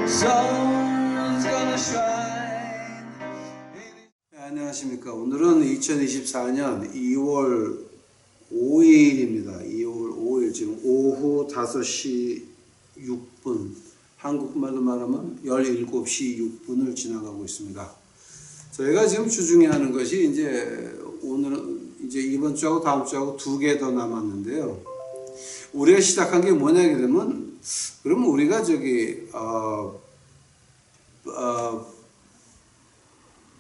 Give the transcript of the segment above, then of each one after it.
sun's gonna shine. 네, 안녕하십니까. 오늘은 2024년 2월 5일입니다. 2월 5일 지금 오후 5시 6분, 한국말로 말하면 17시 6분을 지나가고 있습니다. 저희가 지금 주중에 하는 것이 오늘은 이번 주하고 다음 주하고 2개 더 남았는데요. 우리가 시작한 게 뭐냐 그러면, 그러면 우리가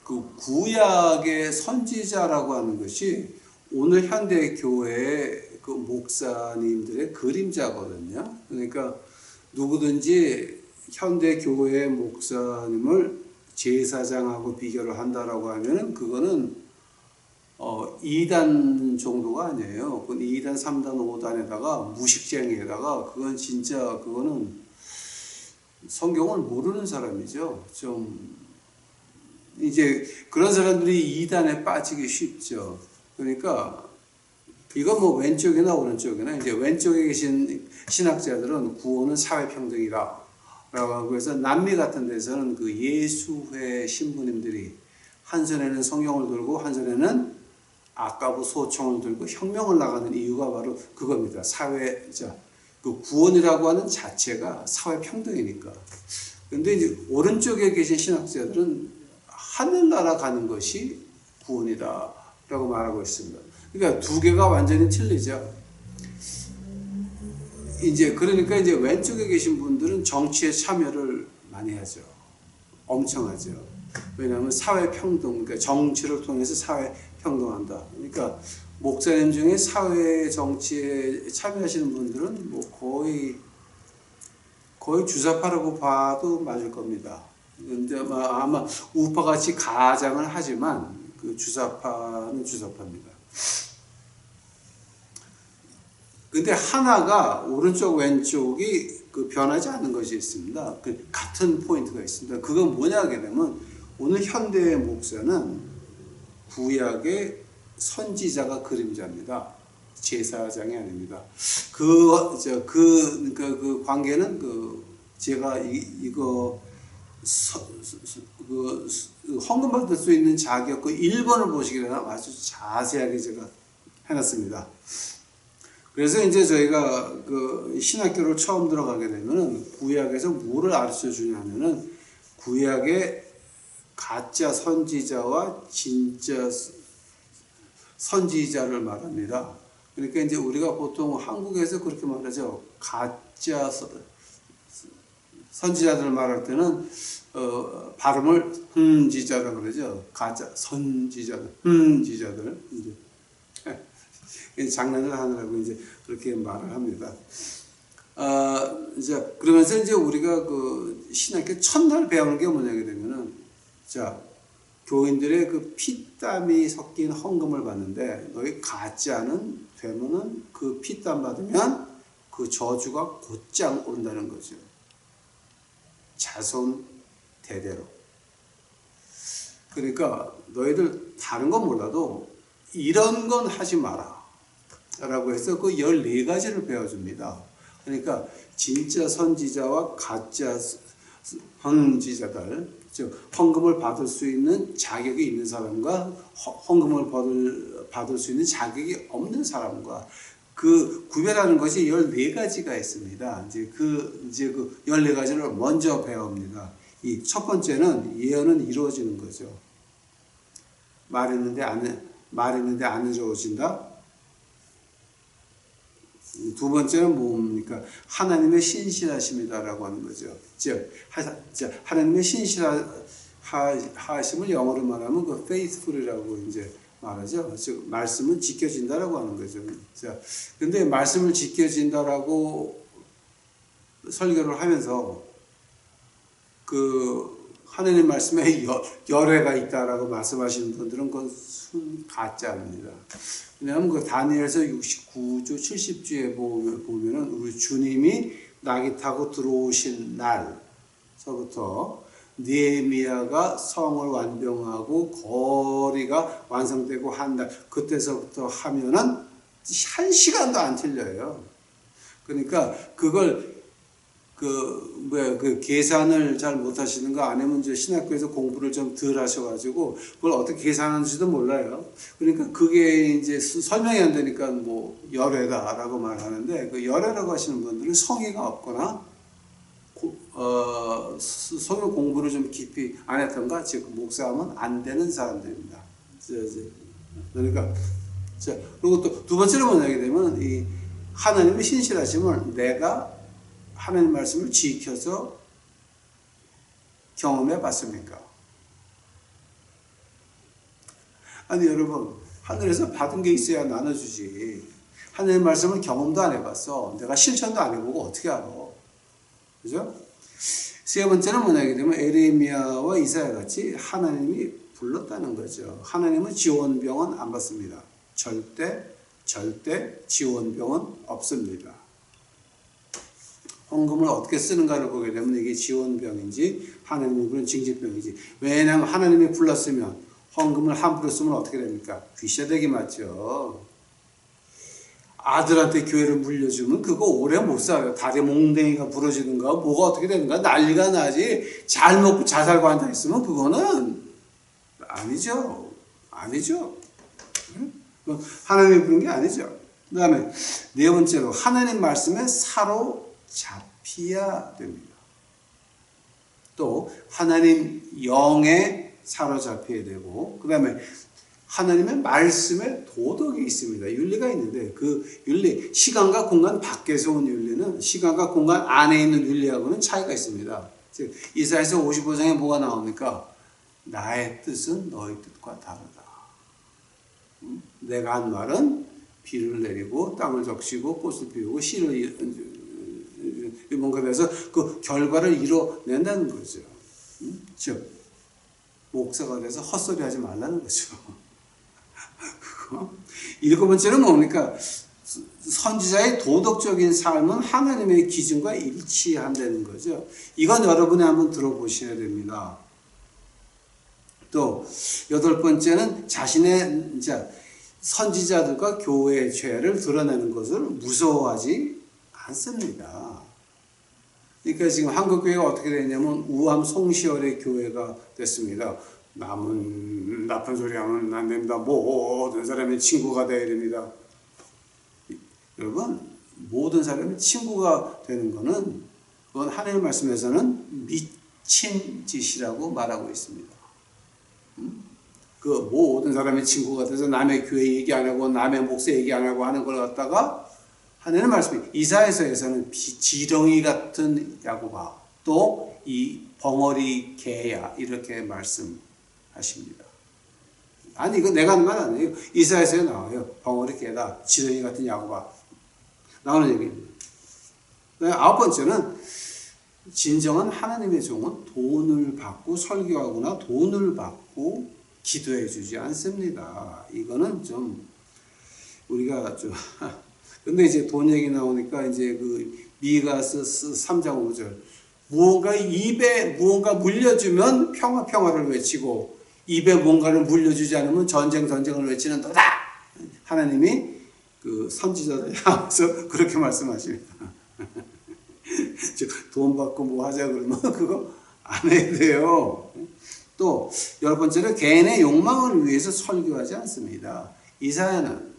그 구약의 선지자라고 하는 것이 오늘 현대 교회의 그 목사님들의 그림자거든요. 그러니까 누구든지 현대 교회의 목사님을 제사장하고 비교를 한다라고 하면은 그거는 2단 정도가 아니에요. 그건 2단, 3단, 5단에다가 무식쟁이에다가 그거는 성경을 모르는 사람이죠. 그런 사람들이 2단에 빠지기 쉽죠. 그러니까 이건 뭐 왼쪽이나 오른쪽이나 왼쪽에 계신 신학자들은 구원은 사회평등이라 라고 하고 해서 남미 같은 데서는 그 예수회 신부님들이 한 손에는 성경을 들고 한 손에는 아까부 소총을 들고 혁명을 나가는 이유가 바로 그겁니다. 그 구원이라고 하는 자체가 사회평등이니까. 근데 이제 오른쪽에 계신 신학자들은 하늘나라 가는 것이 구원이다 라고 말하고 있습니다. 그러니까 두 개가 완전히 틀리죠. 그러니까 왼쪽에 계신 분들은 정치에 참여를 많이 하죠. 엄청 하죠. 왜냐하면 사회평등, 그러니까 정치를 통해서 사회평등한다. 그러니까 목사님 중에 사회 정치에 참여하시는 분들은 뭐 거의 주사파라고 봐도 맞을 겁니다. 근데 아마 우파같이 가장을 하지만 그 주사파는 주사파입니다. 근데 하나가 오른쪽 왼쪽이 변하지 않는 것이 있습니다. 같은 포인트가 있습니다. 그건 뭐냐 하게 되면 오늘 현대의 목사는 구약의 선지자가 그림자입니다. 제사장이 아닙니다. 그 관계는 제가 헌금 받을 수 있는 자격 1번을 보시게 되면 아주 자세하게 제가 해놨습니다. 그래서 저희가 신학교를 처음 들어가게 되면은 구약에서 뭐를 가르쳐 주냐면은 구약의 가짜 선지자와 진짜 선지자를 말합니다. 그러니까 우리가 보통 한국에서 그렇게 말하죠. 가짜 선지자들을 말할 때는 발음을 지자라고 그러죠. 가짜 선지자들, 지자들 장난을 하느라고 그렇게 말을 합니다. 그러면서 우리가 신학교 첫날 배우는 게 뭐냐게 되면은, 교인들의 피땀이 섞인 헌금을 받는데, 너희 가짜는 되면은 그 피땀 받으면 그 저주가 곧장 온다는 거죠. 자손 대대로. 그러니까 너희들 다른 건 몰라도 이런 건 하지 마라 라고 해서 14가지를 배워줍니다. 그러니까 진짜 선지자와 가짜 선지자들, 즉 헌금을 받을 수 있는 자격이 있는 사람과 헌금을 받을 수 있는 자격이 없는 사람과 구별하는 것이 14가지가 있습니다. 그 14가지를 먼저 배웁니다. 이 첫 번째는 예언은 이루어지는 거죠. 말했는데 안 이루어진다. 두 번째는 뭡니까? 하나님의 신실하심이다라고 하는 거죠. 즉, 하나님의 신실하심을 영어로 말하면 faithful이라고 말하죠. 즉, 말씀은 지켜진다라고 하는 거죠. 근데 말씀을 지켜진다라고 설교를 하면서 하나님 말씀에 열애가 있다라고 말씀하시는 분들은 그건 가짜입니다. 왜냐하면 다니엘서 69주 70주에 보면은 우리 주님이 낙이 타고 들어오신 날서부터 느헤미야가 성을 완병하고 거리가 완성되고 한 날, 그때서부터 하면은 1시간도 안 틀려요. 그러니까 그걸 그 계산을 잘 못하시는 거 아니면 이제 신학교에서 공부를 좀 덜 하셔가지고 그걸 어떻게 계산하는지도 몰라요. 그러니까 그게 이제 설명이 안 되니까 뭐 열애다라고 말하는데 그 열애라고 하시는 분들은 성의가 없거나 성경 공부를 좀 깊이 안 했던가 즉 목사하면 안 되는 사람들입니다. 그러니까 자 그리고 또 두 번째로 뭐냐게 되면 이 하나님의 신실하심을 내가 하나님 말씀을 지켜서 경험해 봤습니까? 아니 여러분 하늘에서 받은 게 있어야 나눠주지. 하나님 말씀을 경험도 안 해봤어. 내가 실천도 안 해보고 어떻게 알아? 그죠? 세 번째는 뭐냐게 되면 에레미야와 이사야 같이 하나님이 불렀다는 거죠. 하나님은 지원병은 안 받습니다. 절대 지원병은 없습니다. 헌금을 어떻게 쓰는가를 보게 되면 이게 지원병인지 하나님이 부른 징집병인지. 왜냐하면 하나님이 불렀으면 헌금을 함부로 쓰면 어떻게 됩니까? 귀셔대기 맞죠. 아들한테 교회를 물려주면 그거 오래 못 살아요. 다리 몽댕이가 부러지는가 뭐가 어떻게 되는가 난리가 나지. 잘 먹고 잘 살고 앉아있으면 그거는 아니죠. 하나님이 부른 게 아니죠. 그 다음에 네 번째로 하나님 말씀에 사로잡혀야 됩니다. 또 하나님 영에 사로잡혀야 되고 그 다음에 하나님의 말씀에 도덕이 있습니다. 윤리가 있는데 그 윤리, 시간과 공간 밖에서 온 윤리는 시간과 공간 안에 있는 윤리하고는 차이가 있습니다. 즉 이사야서 55장에 뭐가 나옵니까? 나의 뜻은 너의 뜻과 다르다. 내가 한 말은 비를 내리고 땅을 적시고 꽃을 피우고 씨를 뭔가 돼서 그 결과를 이뤄낸다는 거죠. 즉 목사가 돼서 헛소리 하지 말라는 거죠. 일곱 번째는 뭡니까? 선지자의 도덕적인 삶은 하나님의 기준과 일치한다는 거죠. 이건 여러분이 한번 들어보셔야 됩니다. 또 여덟 번째는 자신의 선지자들과 교회의 죄를 드러내는 것을 무서워하지 않습니다. 그러니까 지금 한국교회가 어떻게 되냐면 우암 송시열의 교회가 됐습니다. 남은 나쁜 소리 하면 안 됩니다. 모든 사람의 친구가 되어야 됩니다. 여러분 모든 사람이 친구가 되는 것은 그건 하나님 말씀에서는 미친 짓이라고 말하고 있습니다. 그 모든 사람의 친구가 돼서 남의 교회 얘기 안 하고 남의 목사 얘기 안 하고 하는 걸 갖다가 하나님 말씀이 이사야서에서는 지렁이 같은 야곱아 또 이 벙어리 개야 이렇게 말씀하십니다. 아니 이거 내가 하는 말 아니에요. 이사야서에 나와요. 벙어리 개다 지렁이 같은 야곱아 나오는 얘기입니다. 아홉 번째는 진정한 하나님의 종은 돈을 받고 설교하거나 돈을 받고 기도해 주지 않습니다. 이거는 좀 우리가 좀 근데 이제 돈 얘기 나오니까 이제 그 미가서 3장 5절 무언가 입에 무언가 물려주면 평화를 외치고 입에 뭔가를 물려주지 않으면 전쟁을 외치는 너다. 하나님이 그 선지자들 향해서 그렇게 말씀하십니다. 돈 받고 뭐 하자 그러면 그거 안 해야 돼요. 또 열 번째로 개인의 욕망을 위해서 설교하지 않습니다. 이사야는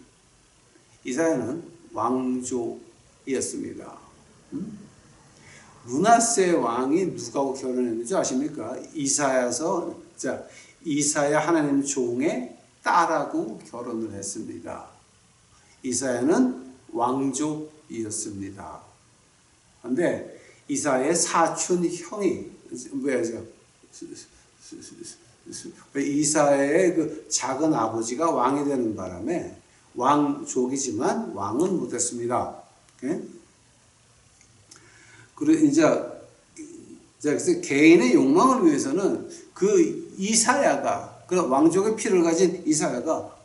왕족이었습니다. 므낫세 왕이 누구하고 결혼했는지 아십니까? 이사야 하나님 종의 딸하고 결혼을 했습니다. 이사야는 왕족이었습니다. 그런데 이사야의 사촌 형이 이사야의 그 작은 아버지가 왕이 되는 바람에 왕족이지만 왕은 못했습니다. 그리고 이제 개인의 욕망을 위해서는 그 이사야가 그 왕족의 피를 가진 이사야가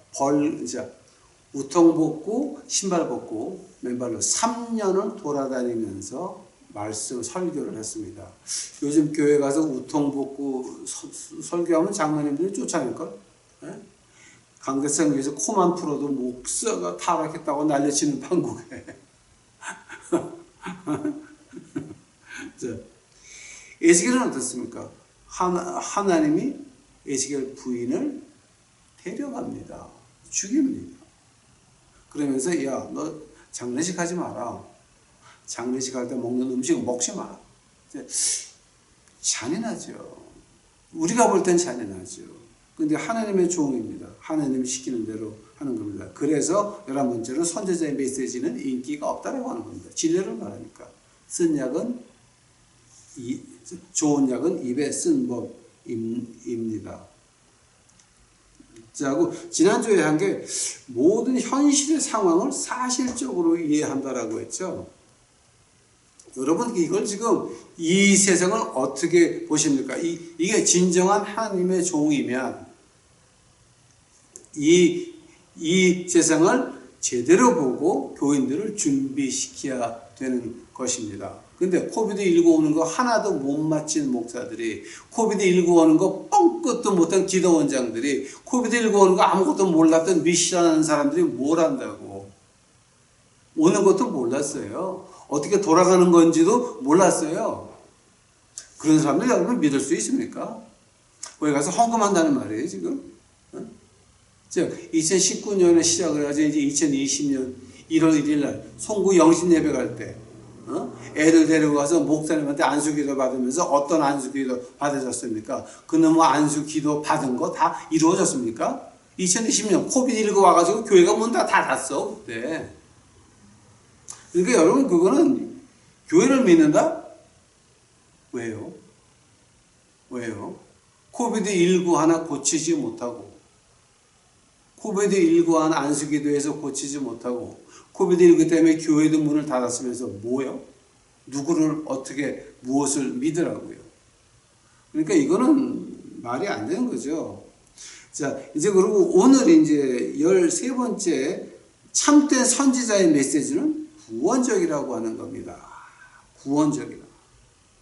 우통 벗고 신발 벗고 맨발로 3년을 돌아다니면서 말씀 설교를 했습니다. 요즘 교회 가서 우통 벗고 설교하면 장로님들이 쫓아낼걸? 강대상 위에서 코만 풀어도 목사가 타락했다고 난리치는 판국에 에스겔은 어떻습니까? 하나님이 에스겔 부인을 데려갑니다. 죽입니다. 그러면서 야, 너 장례식 하지 마라. 장례식 할 때 먹는 음식은 먹지 마. 잔인하죠. 우리가 볼 땐 잔인하죠. 근데 하나님의 종입니다. 하나님이 시키는 대로 하는 겁니다. 그래서 11번째로 선지자의 메시지는 인기가 없다라고 하는 겁니다. 진리를 말하니까. 쓴 약은 좋은 약은 입에 쓴 법입니다. 자, 지난주에 한 게 모든 현실의 상황을 사실적으로 이해한다라고 했죠. 여러분, 이걸 지금 이 세상을 어떻게 보십니까? 이게 진정한 하나님의 종이면 이 세상을 제대로 보고 교인들을 준비시켜야 되는 것입니다. 근데 코비드19 오는 거 하나도 못 맞힌 목사들이, 코비드19 오는 거 뻥끗도 못한 기도원장들이, 코비드19 오는 거 아무것도 몰랐던 미션하는 사람들이 뭘 안다고. 오는 것도 몰랐어요. 어떻게 돌아가는 건지도 몰랐어요. 그런 사람들 여러분 믿을 수 있습니까? 거기 가서 헌금한다는 말이에요, 지금. 2019년에 시작을 해가지고 이제 2020년 1월 1일 날 송구 영신 예배 갈 때, 애를 데리고 가서 목사님한테 안수기도 받으면서 어떤 안수기도 받아졌습니까? 그놈의 안수기도 받은 거 다 이루어졌습니까? 2020년 코비드19 와가지고 교회가 문 다 닫았어, 그때. 그러니까 여러분, 그거는 교회를 믿는다? 왜요? 코비드19 하나 고치지 못하고, 코비드19 하나 안수기도에서 고치지 못하고, 코비드19 때문에 교회도 문을 닫았으면서 뭐요? 누구를 어떻게 무엇을 믿으라고요? 그러니까 이거는 말이 안 되는 거죠. 자, 이제 그리고 오늘 이제 13번째 참된 선지자의 메시지는 구원적이라고 하는 겁니다. 구원적이다.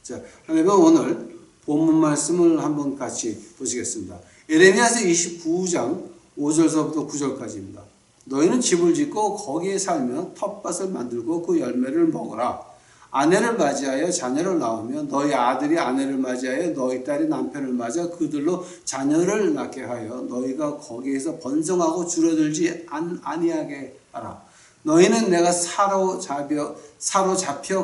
자, 그러면 오늘 본문 말씀을 한번 같이 보시겠습니다. 에레미야서 29장 5절서부터 9절까지입니다. 너희는 집을 짓고 거기에 살며 텃밭을 만들고 그 열매를 먹어라. 아내를 맞이하여 자녀를 낳으며 너희 아들이 아내를 맞이하여 너희 딸이 남편을 맞아 그들로 자녀를 낳게 하여 너희가 거기에서 번성하고 줄어들지 아니하게 하라. 너희는 내가 사로잡혀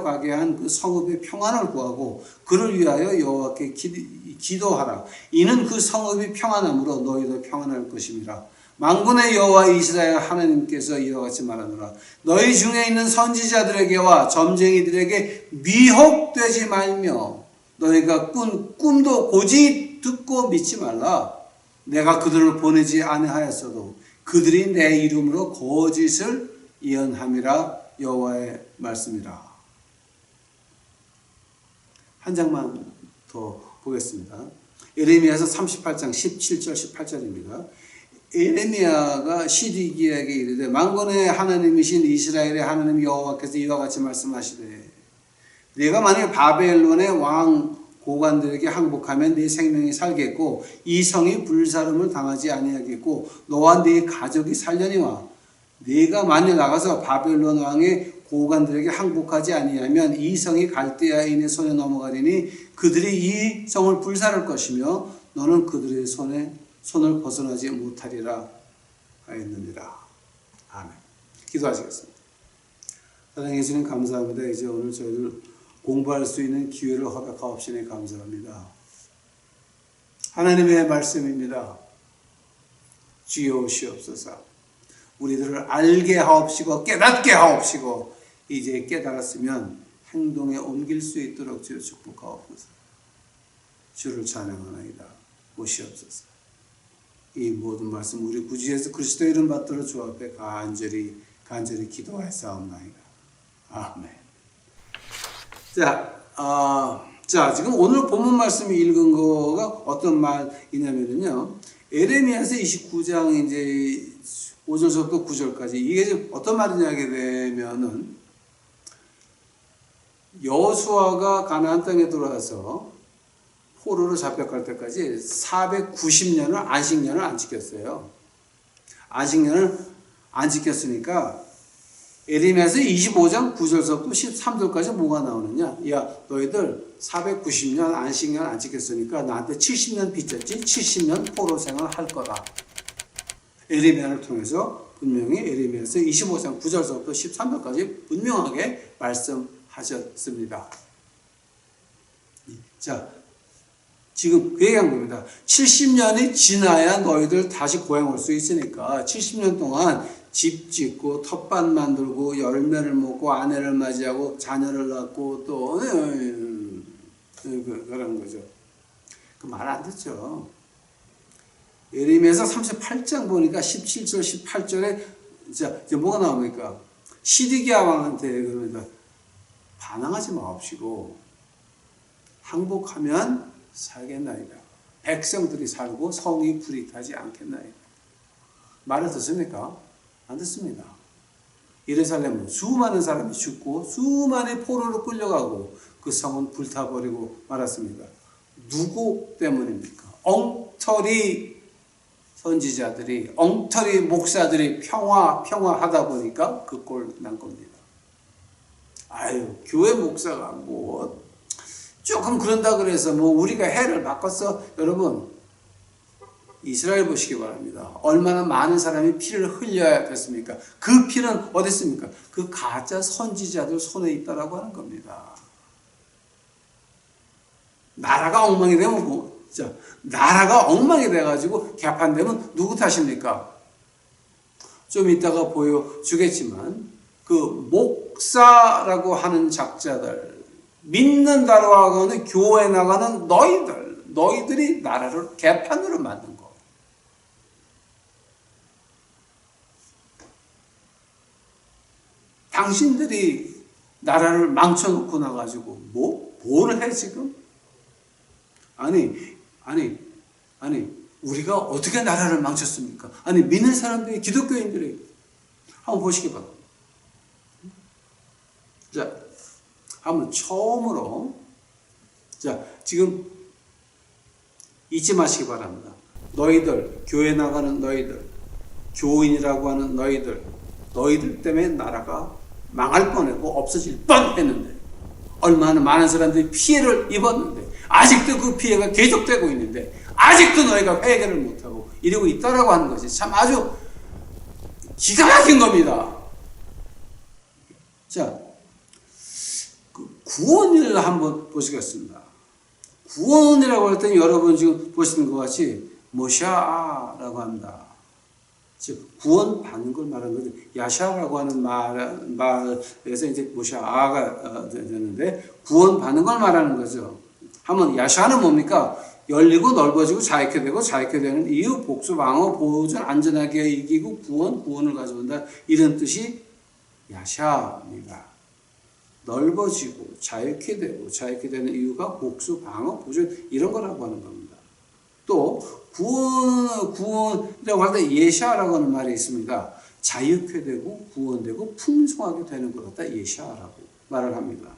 가게 한 그 성읍의 평안을 구하고 그를 위하여 여호와께 기도하라. 이는 그 성읍이 평안함으로 너희도 평안할 것임이라. 만군의 여호와 이스라엘 하나님께서 이와 같이 말하노라. 너희 중에 있는 선지자들에게와 점쟁이들에게 미혹되지 말며 너희가 꾼 꿈도 고지 듣고 믿지 말라. 내가 그들을 보내지 아니하였어도 그들이 내 이름으로 거짓을 예언함이라. 여호와의 말씀이라. 한 장만 더 보겠습니다. 에레미야서 38장 17절 18절입니다. 에레미야가 시디기야에게 이르되 만군의 하나님이신 이스라엘의 하나님 여호와께서 이와 같이 말씀하시되 네가 만일 바벨론의 왕 고관들에게 항복하면 네 생명이 살겠고 이 성이 불사름을 당하지 아니하겠고 너와 네 가족이 살려니와 네가 만일 나가서 바벨론 왕의 고관들에게 항복하지 아니하면 이 성이 갈대아인의 손에 넘어가리니 그들이 이 성을 불사를 것이며 너는 그들의 손을 벗어나지 못하리라 하였느니라. 아멘. 기도하시겠습니다. 사랑해 주님 감사합니다. 이제 오늘 저희들 공부할 수 있는 기회를 허락하옵시니 감사합니다. 하나님의 말씀입니다. 주여오시옵소서. 우리들을 알게 하옵시고 깨닫게 하옵시고 이제 깨달았으면 행동에 옮길 수 있도록 주여 축복하옵소서. 주를 찬양하나이다. 오시옵소서. 이 모든 말씀 우리 구주 예수 그리스도 이름 받들어 주 앞에 간절히 기도하였사옵나이다. 아멘. 자, 지금 오늘 본문 말씀이 읽은 거가 어떤 말이냐면요. 에레미야서 29장 이제 5절부터 9절까지 이게 어떤 말이냐 하게 되면은 여호수아가 가나안 땅에 들어와서 포로로 잡혀갈 때까지 490년을 안식년을 안 지켰어요. 안식년을 안 지켰으니까 에레미야서 25장 9절서부터 13절까지 뭐가 나오느냐? 야, 너희들 490년 안식년 안 지켰으니까 나한테 70년 빚졌지? 70년 포로 생활 할 거다. 에레미야를 통해서 분명히 에레미야서 25장 9절서부터 13절까지 분명하게 말씀하셨습니다. 자, 지금 그 얘기한 겁니다. 70년이 지나야 너희들 다시 고향 올 수 있으니까 70년 동안 집 짓고 텃밭 만들고 열매를 먹고 아내를 맞이하고 자녀를 낳고 또 그런 거죠. 그 말 안 듣죠. 예레미야서 38장 보니까 17절 18절에 이제 뭐가 나옵니까? 시드기야 왕한테 그럽니다. 반항하지 마옵시고 항복하면 살겠나이다. 백성들이 살고 성이 불이타지 않겠나이다. 말을 듣습니까? 안 듣습니다. 예루살렘은 수많은 사람이 죽고 수많은 포로로 끌려가고 그 성은 불타버리고 말았습니다. 누구 때문입니까? 엉터리 선지자들이, 엉터리 목사들이 평화하다 보니까 그 꼴 난 겁니다. 아유, 교회 목사가 뭐 조금 그런다 그래서 뭐 우리가 해를 바꿨어. 여러분, 이스라엘 보시기 바랍니다. 얼마나 많은 사람이 피를 흘려야 됐습니까? 그 피는 어디 있습니까? 그 가짜 선지자들 손에 있다라고 하는 겁니다. 나라가 엉망이 되면 뭐, 자, 나라가 엉망이 돼가지고 개판되면 누구 탓입니까? 좀 이따가 보여주겠지만 그 목사라고 하는 작자들, 믿는다고 하고는 교회 나가는 너희들이 나라를 개판으로 만든 거. 당신들이 나라를 망쳐놓고 나가지고 뭘 해 지금? 아니 우리가 어떻게 나라를 망쳤습니까? 아니 믿는 사람들이 기독교인들이 한번 보시기 바랍니다. 자, 한번 처음으로 자 지금 잊지 마시기 바랍니다. 너희들 교회 나가는 너희들 교인이라고 하는 너희들 때문에 나라가 망할 뻔했고 없어질 뻔했는데 얼마나 많은 사람들이 피해를 입었는데 아직도 그 피해가 계속되고 있는데 아직도 너희가 회개를 못하고 이러고 있다라고 하는 것이 참 아주 기가 막힌 겁니다. 자, 그 구원을 한번 보시겠습니다. 구원이라고 할 때는 여러분 지금 보시는 것 같이 모샤라고 합니다. 즉 구원받는 걸 말하는 거죠. 야샤라고 하는 말에서 이제 모샤가 되는데 구원받는 걸 말하는 거죠. 한번 야샤는 뭡니까? 열리고 넓어지고 자유케 되고 자유케 되는 이유, 복수, 방어, 보존, 안전하게 이기고 구원을 가져온다. 이런 뜻이 야샤입니다. 넓어지고 자유케 되고 자유케 되는 이유가 복수, 방어, 보존 이런 거라고 하는 겁니다. 또 구원이라고 할 때 예샤라고 하는 말이 있습니다. 자유케 되고 구원되고 풍성하게 되는 것 같다. 예샤라고 말을 합니다.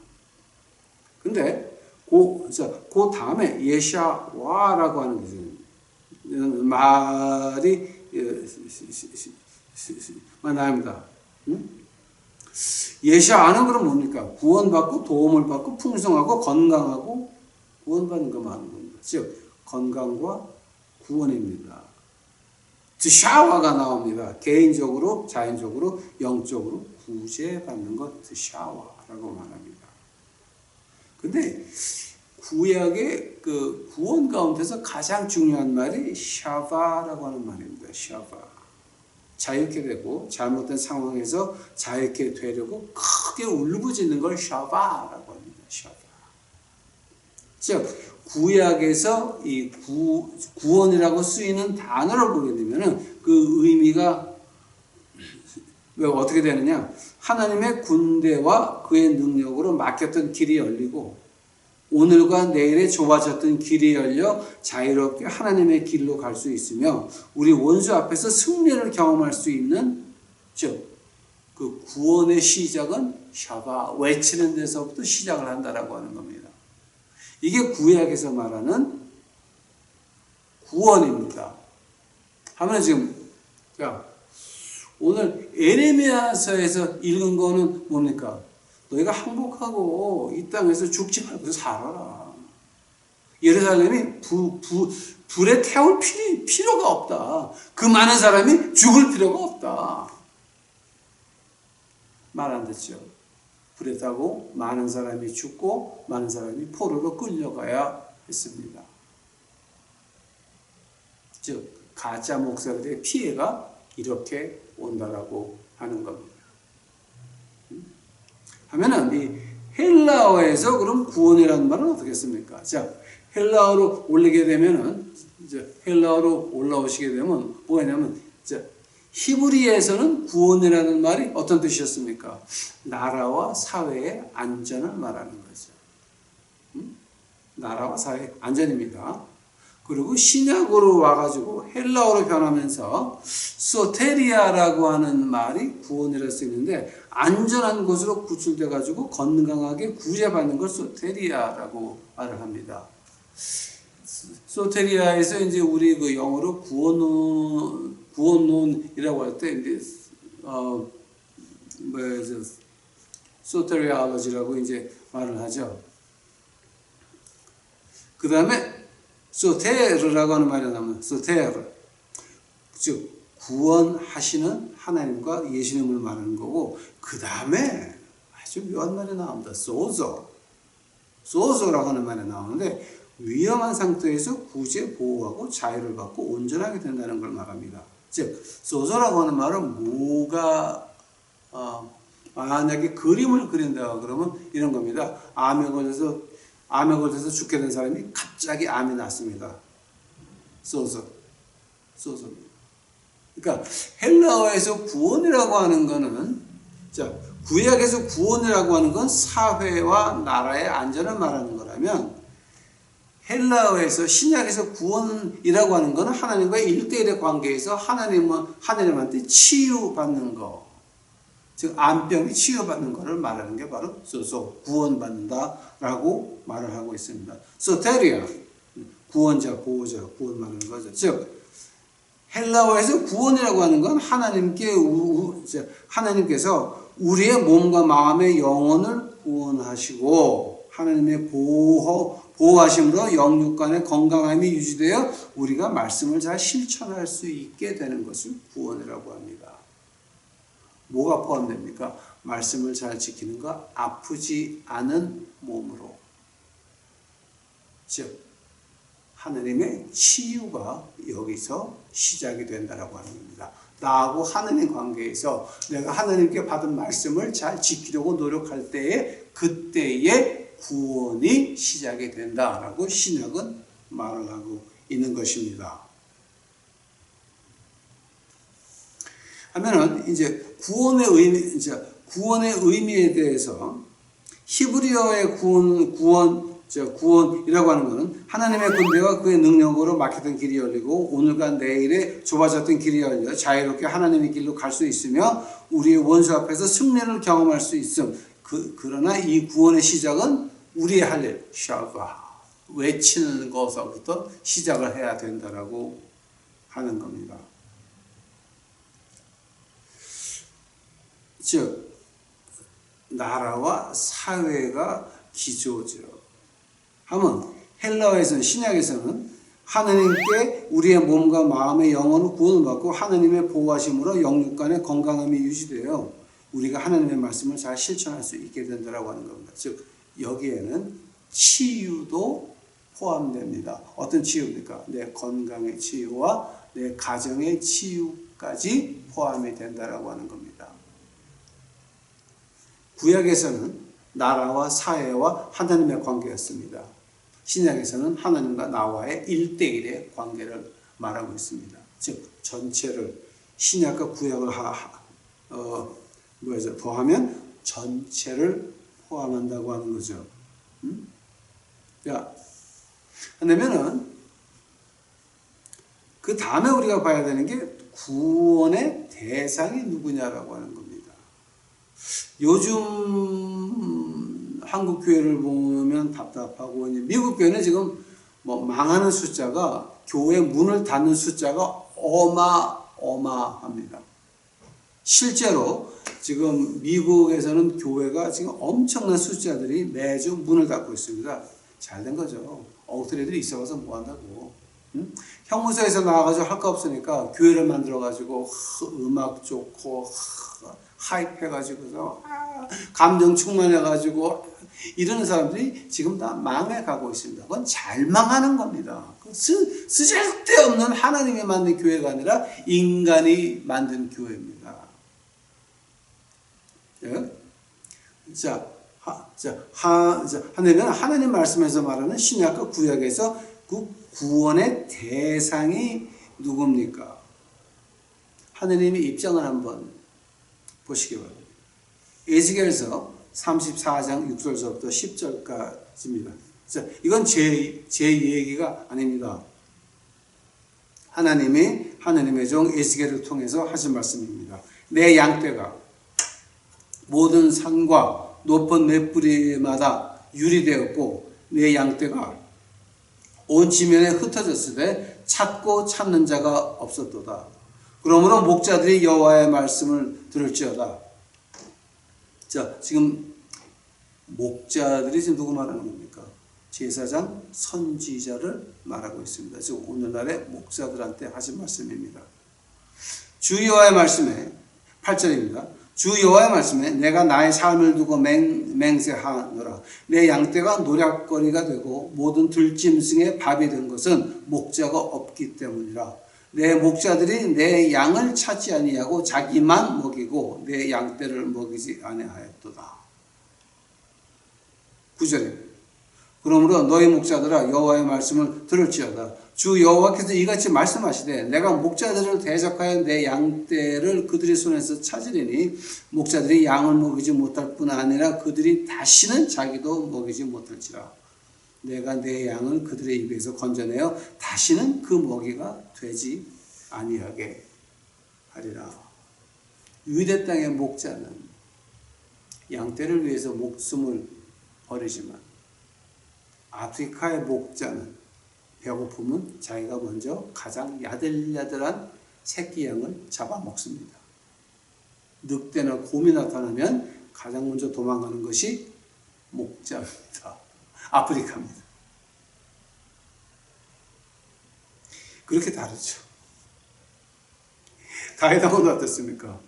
근데 그 다음에 예샤와라고 하는 말이 나옵니다. 예샤는 그럼 뭡니까? 구원받고 도움을 받고 풍성하고 건강하고 구원받는 거 말하는 겁니다. 즉 건강과 구원입니다. 드샤와가 나옵니다. 개인적으로, 자연적으로, 영적으로 구제받는 것 드샤와라고 말합니다. 근데 구약의 그 구원 가운데서 가장 중요한 말이 샤바라고 하는 말입니다. 샤바. 자유케 되고 잘못된 상황에서 자유케 되려고 크게 울부짖는 걸 샤바라고 합니다. 샤바. 즉 구약에서 이 구원이라고 쓰이는 단어를 보게 되면은 그 의미가 왜 어떻게 되느냐? 하나님의 군대와 그의 능력으로 막혔던 길이 열리고 오늘과 내일에 좁아졌던 길이 열려 자유롭게 하나님의 길로 갈 수 있으며 우리 원수 앞에서 승리를 경험할 수 있는 즉 그 구원의 시작은 샤바 외치는 데서부터 시작을 한다라고 하는 겁니다. 이게 구약에서 말하는 구원입니다. 하면 지금 자 오늘 에레미야서에서 읽은 거는 뭡니까? 너희가 항복하고 이 땅에서 죽지 말고 살아라. 예루살렘이 불에 태울 필요가 없다. 그 많은 사람이 죽을 필요가 없다. 말 안 듣죠. 불에 타고 많은 사람이 죽고 많은 사람이 포로로 끌려가야 했습니다. 즉 가짜 목사들의 피해가 이렇게 온다라고 하는 겁니다. 하면은 이 헬라어에서 그럼 구원이라는 말은 어떻게 씁니까? 자, 헬라어로 올리게 되면은 이제 헬라어로 올라오시게 되면 뭐냐면 이제 히브리에서는 구원이라는 말이 어떤 뜻이었습니까? 나라와 사회의 안전을 말하는 거죠. 나라와 사회의 안전입니다. 그리고 신약으로 와가지고 헬라어로 변하면서 소테리아라고 하는 말이 구원이랄 수 있는데 안전한 곳으로 구출돼 가지고 건강하게 구제받는 걸 소테리아라고 말을 합니다. 소테리아에서 이제 우리 그 영어로 구원론이라고 할 때 이제 소테리아로지라고 이제 말을 하죠. 그 다음에 소테르라고 하는 말이 나오면 소테르, 즉 구원하시는 하나님과 예수님을 말하는 거고, 그 다음에 아주 묘한 말이 나옵니다. 소조라고 하는 말이 나오는데 위험한 상태에서 구제, 보호하고 자유를 받고 온전하게 된다는 걸 말합니다. 즉 소조라고 하는 말은 뭐가 만약에 그림을 그린다 그러면 이런 겁니다. 암에 걸려서 죽게 된 사람이 갑자기 암이 났습니다. 소조. 그러니까 헬라어에서 구원이라고 하는 거는, 자, 구약에서 구원이라고 하는 건 사회와 나라의 안전을 말하는 거라면, 헬라어에서 신약에서 구원이라고 하는 것은 하나님과의 1대1의 관계에서 하나님한테 치유받는 거, 즉 암병이 치유받는 것을 말하는 게 바로 구원받는다라고 말을 하고 있습니다. 소테리아, 구원자, 보호자, 구원 말하는 거죠. 즉 헬라어에서 구원이라고 하는 건 하나님께서 우리의 몸과 마음의 영혼을 구원하시고 하나님의 보호하심으로 영육간의 건강함이 유지되어 우리가 말씀을 잘 실천할 수 있게 되는 것을 구원이라고 합니다. 뭐가 포함됩니까? 말씀을 잘 지키는 것, 아프지 않은 몸으로. 즉 하나님의 치유가 여기서 시작이 된다라고 하는 겁니다. 나하고 하나님 관계에서 내가 하나님께 받은 말씀을 잘 지키려고 노력할 때에 그때의 구원이 시작이 된다라고 신약은 말을 하고 있는 것입니다. 하면은 이제 구원의 의미에 대해서 히브리어의 구원이라고 하는 것은 하나님의 군대와 그의 능력으로 막혔던 길이 열리고 오늘과 내일에 좁아졌던 길이 열려 자유롭게 하나님의 길로 갈 수 있으며 우리의 원수 앞에서 승리를 경험할 수 있음. 그러나 이 구원의 시작은 우리의 할 일, 샤바, 외치는 것부터 시작을 해야 된다라고 하는 겁니다. 즉 나라와 사회가 기초죠. 하면 헬라어에서는, 신약에서는 하나님께 우리의 몸과 마음의 영혼을 구원을 받고 하나님의 보호하심으로 영육간의 건강함이 유지되어 우리가 하나님의 말씀을 잘 실천할 수 있게 된다고 하는 겁니다. 즉 여기에는 치유도 포함됩니다. 어떤 치유입니까? 내 건강의 치유와 내 가정의 치유까지 포함이 된다고 하는 겁니다. 구약에서는 나라와 사회와 하나님의 관계였습니다. 신약에서는 하나님과 나와의 1대1의 관계를 말하고 있습니다. 즉 전체를 신약과 구약을 더하면 전체를 포함한다고 하는 거죠. 그러면은 그 다음에 우리가 봐야 되는 게 구원의 대상이 누구냐라고 하는 겁니다. 요즘 한국 교회를 보면 답답하고, 미국 교회는 지금 망하는 숫자가, 교회 문을 닫는 숫자가 어마어마합니다. 실제로 지금 미국에서는 교회가 지금 엄청난 숫자들이 매주 문을 닫고 있습니다. 잘 된 거죠. 엉터리들이 있어봐서 뭐 한다고. 응? 형무소에서 나와가지고 할 거 없으니까 교회를 만들어가지고 음악 좋고 하이프 해가지고서 감정 충만해가지고 이러는 사람들이 지금 다 망해가고 있습니다. 그건 잘 망하는 겁니다. 쓸데없는 하나님이 만든 교회가 아니라 인간이 만든 교회입니다. 예? 하나님 말씀에서 말하는 신약과 구약에서 그 구원의 대상이 누굽니까? 하나님의 입장을 한번 보시기 바랍니다. 에스겔서 34장 6절부터 10절까지입니다. 이건 제 얘기가 아닙니다. 하나님의 종 에스겔을 통해서 하신 말씀입니다. 내 양떼가 모든 산과 높은 냇뿌리마다 유리되었고 내 양떼가 온 지면에 흩어졌을 때 찾고 찾는 자가 없었도다. 그러므로 목자들이 여호와의 말씀을 들을지어다. 자, 지금 목자들이 지금 누구 말하는 겁니까? 제사장, 선지자를 말하고 있습니다. 지금 오늘날의 목자들한테 하신 말씀입니다. 주 여호와의 말씀에 8절입니다. 주 여호와의 말씀에 내가 나의 삶을 두고 맹세하노라. 내 양떼가 노략거리가 되고 모든 들짐승의 밥이 된 것은 목자가 없기 때문이라. 내 목자들이 내 양을 찾지 아니하고 자기만 먹이고 내 양떼를 먹이지 아니하였도다. 9절입니다. 그러므로 너희 목자들아 여호와의 말씀을 들을지어다. 주 여호와께서 이같이 말씀하시되 내가 목자들을 대적하여 내 양떼를 그들의 손에서 찾으리니 목자들이 양을 먹이지 못할 뿐 아니라 그들이 다시는 자기도 먹이지 못할지라. 내가 내 양을 그들의 입에서 건져내어 다시는 그 먹이가 되지 아니하게 하리라. 유대 땅의 목자는 양떼를 위해서 목숨을 버리지만 아프리카의 목자는 배고프면 자기가 먼저 가장 야들야들한 새끼 양을 잡아먹습니다. 늑대나 곰이 나타나면 가장 먼저 도망가는 것이 목자입니다. 아프리카입니다. 그렇게 다르죠. 다윗하고는 어떻습니까?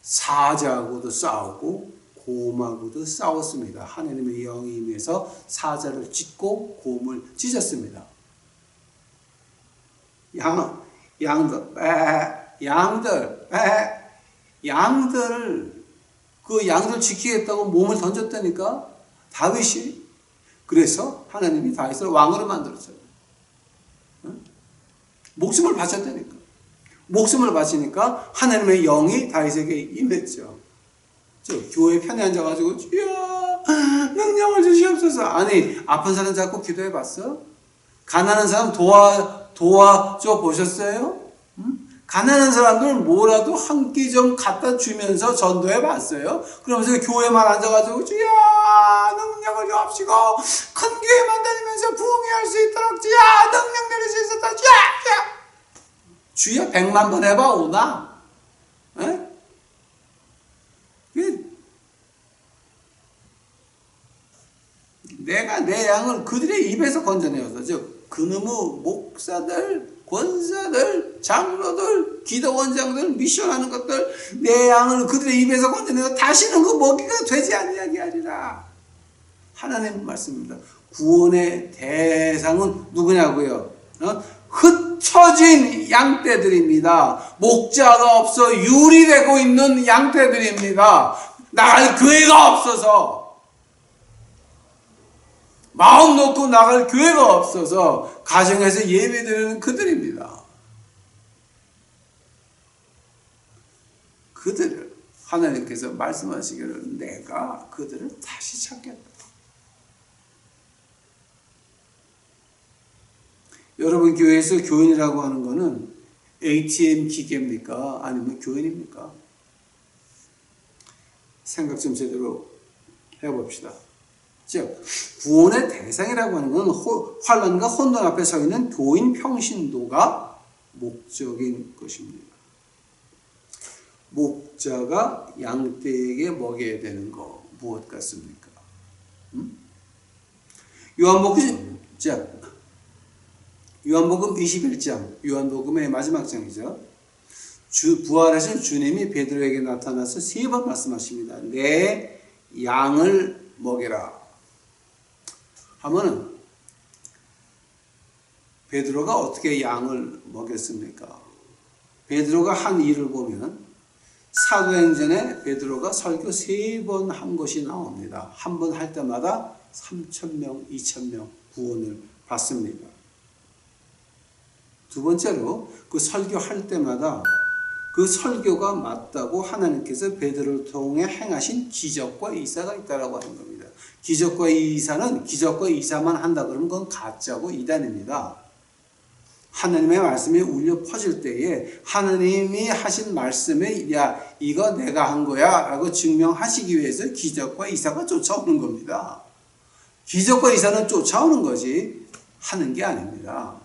사자하고도 싸우고 곰하고도 싸웠습니다. 하나님의 영이 임해서 사자를 찢고 곰을 찢었습니다. 양들 지키겠다고 몸을 던졌다니까 다윗이. 그래서 하나님이 다윗을 왕으로 만들었어요. 목숨을 바쳤다니까. 목숨을 바치니까 하나님의 영이 다윗에게 임했죠. 교회 편에 앉아가지고 주여 능력을 주시옵소서. 아니 아픈 사람 잡고 기도해 봤어? 가난한 사람 도와줘 보셨어요? 가난한 사람들 뭐라도 한 끼 좀 갖다 주면서 전도해 봤어요? 그러면서 교회만 앉아가지고 주여 능력을 주옵시고 큰 교회만 다니면서 부흥할 수 있도록 주여 능력 내릴 수 있었다 주여 100만 번 해봐 오나? 에? 내가 내 양을 그들의 입에서 건져내어서 즉 그놈의 목사들, 권사들, 장로들, 기도원장들, 미션하는 것들 내 양을 그들의 입에서 건져내어 다시는 그 먹이가 되지 아니하게 하리라. 하나님 말씀입니다. 구원의 대상은 누구냐고요? 흩어진 양떼들입니다. 목자가 없어 유리되고 있는 양떼들입니다. 나갈 교회가 없어서 마음 놓고 나갈 교회가 없어서 가정에서 예배드리는 그들입니다. 그들을 하나님께서 말씀하시기를 내가 그들을 다시 찾겠다. 여러분 교회에서 교인이라고 하는 것은 ATM 기계입니까? 아니면 교인입니까? 생각 좀 제대로 해봅시다. 즉 구원의 대상이라고 하는 것은 환난과 혼돈 앞에 서 있는 교인 평신도가 목적인 것입니다. 목자가 양떼에게 먹여야 되는 거 무엇 같습니까? 요한복음 21장, 요한복음의 마지막 장이죠. 부활하신 주님이 베드로에게 나타나서 3번 말씀하십니다. 내 양을 먹여라 하면은 베드로가 어떻게 양을 먹였습니까? 베드로가 한 일을 보면 사도행전에 베드로가 설교 3번 한 것이 나옵니다. 한 번 할 때마다 3,000명, 2,000명 구원을 받습니다. 두 번째로 그 설교할 때마다 그 설교가 맞다고 하나님께서 베드로를 통해 행하신 기적과 이사가 있다라고 하는 겁니다. 기적과 이사는 기적과 이사만 한다 그러면 그건 가짜고 이단입니다. 하나님의 말씀이 울려 퍼질 때에 하나님이 하신 말씀에 야 이거 내가 한 거야 라고 증명하시기 위해서 기적과 이사가 쫓아오는 겁니다. 기적과 이사는 쫓아오는 거지 하는 게 아닙니다.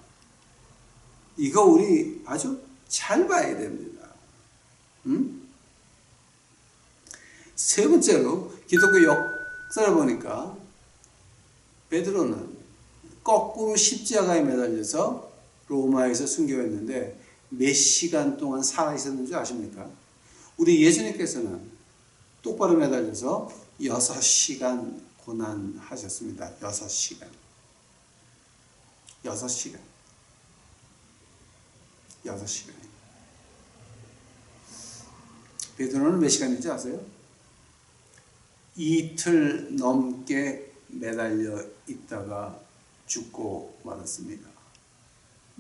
이거 우리 아주 잘 봐야 됩니다. 세 번째로 기독교 역사를 보니까 베드로는 거꾸로 십자가에 매달려서 로마에서 순교했는데 몇 시간 동안 살아있었는 줄 아십니까? 우리 예수님께서는 똑바로 매달려서 6시간 고난하셨습니다. 6시간. 6시간. 6시간. 베드로는 몇 시간인지 아세요? 이틀 넘게 매달려 있다가 죽고 말았습니다.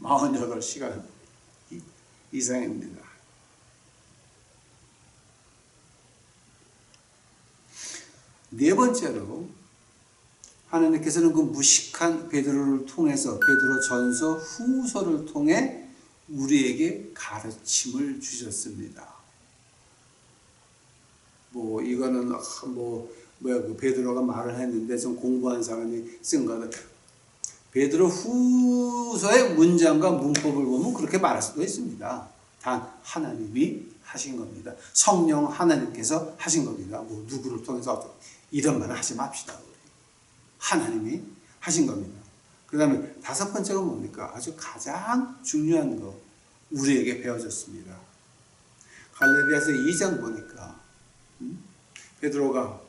48시간 이상입니다. 네 번째로 하나님께서는 그 무식한 베드로를 통해서 베드로 전서 후서를 통해 우리에게 가르침을 주셨습니다. 이거는 그 베드로가 말을 했는데 좀 공부한 사람이 쓴 거다. 베드로 후서의 문장과 문법을 보면 그렇게 말할 수도 있습니다. 단 하나님이 하신 겁니다. 성령 하나님께서 하신 겁니다. 누구를 통해서 이런 말을 하지 맙시다. 하나님이 하신 겁니다. 그 다음에 다섯 번째가 뭡니까? 아주 가장 중요한 거 우리에게 배워졌습니다. 갈라디아서 2장 보니까 베드로가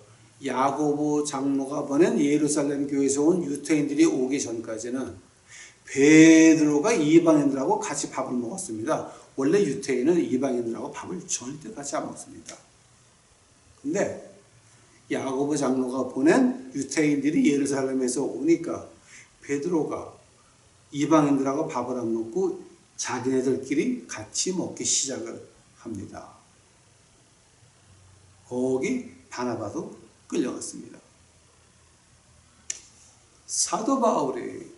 야고보 장로가 보낸 예루살렘 교회에서 온 유태인들이 오기 전까지는 베드로가 이방인들하고 같이 밥을 먹었습니다. 원래 유태인은 이방인들하고 밥을 절대 같이 안 먹습니다. 근데 야고보 장로가 보낸 유태인들이 예루살렘에서 오니까 베드로가 이방인들하고 밥을 안 먹고 자기네들끼리 같이 먹기 시작을 합니다. 거기 바나바도 끌려갔습니다. 사도 바울이